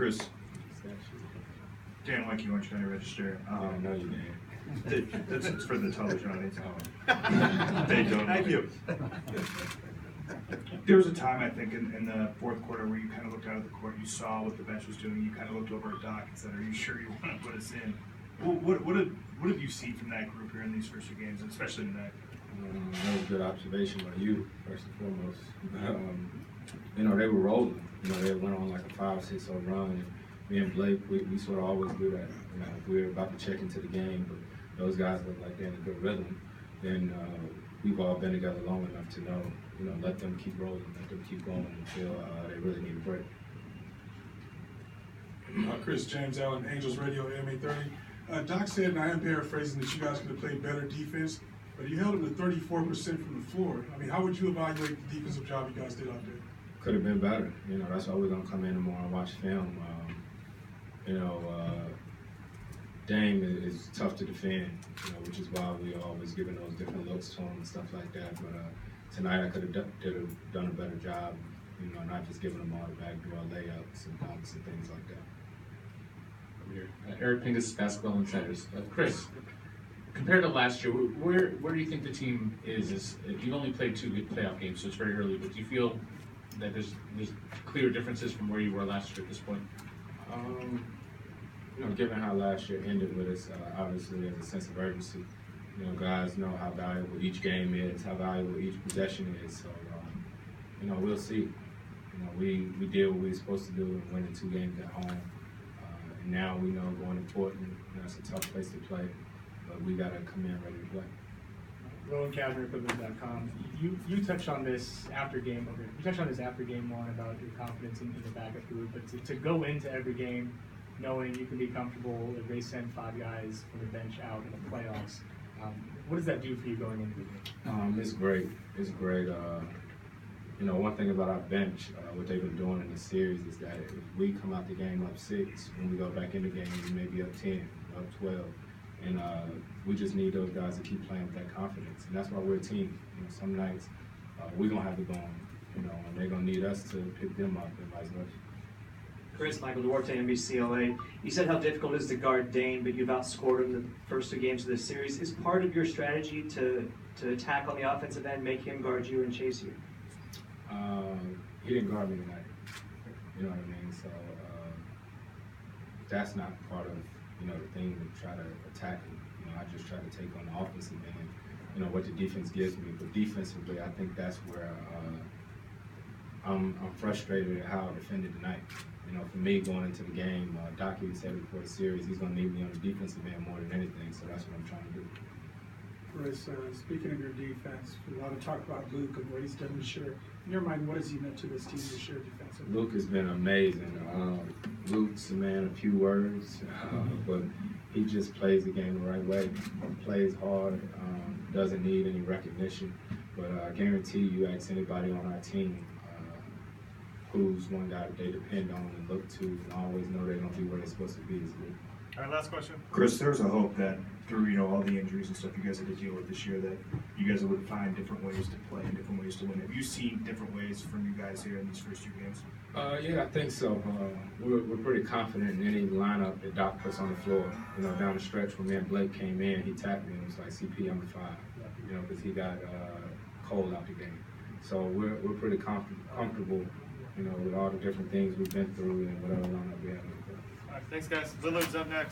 Chris, Dan like you Orange County Register. No, you didn't. It's for the television audience. They don't. Thank you. There was a time, I think, in the fourth quarter where you kind of looked out of the court, you saw what the bench was doing, you kind of looked over at Doc and said, "Are you sure you want to put us in?" What have you seen from that group here in these first two games, and especially tonight? That was a good observation by you, first and foremost. They were rolling. They went on like a 5-6-0 run. And me and Blake, we sort of always do that. If we're about to check into the game, but those guys look like they're in a good rhythm, then we've all been together long enough to know, let them keep rolling, let them keep going until they really need a break. Chris, James Allen, Angels Radio, AM 830. Doc said, and I am paraphrasing, that you guys could have played better defense, but you held them to 34% from the floor. I mean, how would you evaluate the defensive job you guys did out there? Could have been better. That's why we're going to come in tomorrow and watch film. Dame is tough to defend, which is why we're always giving those different looks to him and stuff like that. But tonight I could have done a better job, not just giving them all the backdoor layups and dunks and things like that. Eric Pingus, Basketball Insiders. Chris, compared to last year, where do you think the team is? You've only played 2 good playoff games, so it's very early, but do you feel that there's clear differences from where you were last year at this point? Given how last year ended with us, obviously there's a sense of urgency. Guys know how valuable each game is, how valuable each possession is. So, we'll see. We did what we were supposed to do and winning 2 games at home. And now we know going to Portland, it's a tough place to play, but we got to come in ready to play. Rowan Kavner, Equipment.com. You touched on this after game. Okay, you touched on this after game 1 about your confidence in the backup group, but to go into every game knowing you can be comfortable if they send 5 guys from the bench out in the playoffs, what does that do for you going into the game? It's great. It's great. One thing about our bench, what they've been doing in the series is that if we come out the game up 6, when we go back in the game, we may be up 10, up 12. And we just need those guys to keep playing with that confidence. And that's why we're a team. Some nights we're going to have it going, and they're going to need us to pick them up and vice versa. Chris, Michael Duarte, NBCLA. You said how difficult it is to guard Dane, but you've outscored him the first 2 games of this series. Is part of your strategy to attack on the offensive end, make him guard you and chase you? He didn't guard me tonight. You know what I mean? So that's not part of the thing to try to attack him. I just try to take on the offensive end, what the defense gives me. But defensively, I think that's where I'm frustrated at how I defended tonight. For me going into the game, Doc even said before the series, he's going to need me on the defensive end more than anything. So that's what I'm trying to do. Chris, speaking of your defense, a lot of talk about Luke and what he's done this year. In your mind, what has he meant to this team this year defensively? Luke has been amazing. Luke's a man of few words, but he just plays the game the right way. Plays hard, doesn't need any recognition. But I guarantee you, ask anybody on our team who's one guy that they depend on and look to and always know they're going to be where they're supposed to be is Luke. All right, last question. Chris, there's a hope that through all the injuries and stuff you guys had to deal with this year, that you guys would find different ways to play and different ways to win. Have you seen different ways from you guys here in these first 2 games? Yeah, I think so. We're pretty confident in any lineup that Doc puts on the floor. Down the stretch when me and Blake came in, he tapped me and was like, "CP, I'm the 5," because he got cold out the game. So we're pretty comfortable, with all the different things we've been through and whatever lineup we have. All right, thanks, guys. Lillard's up next.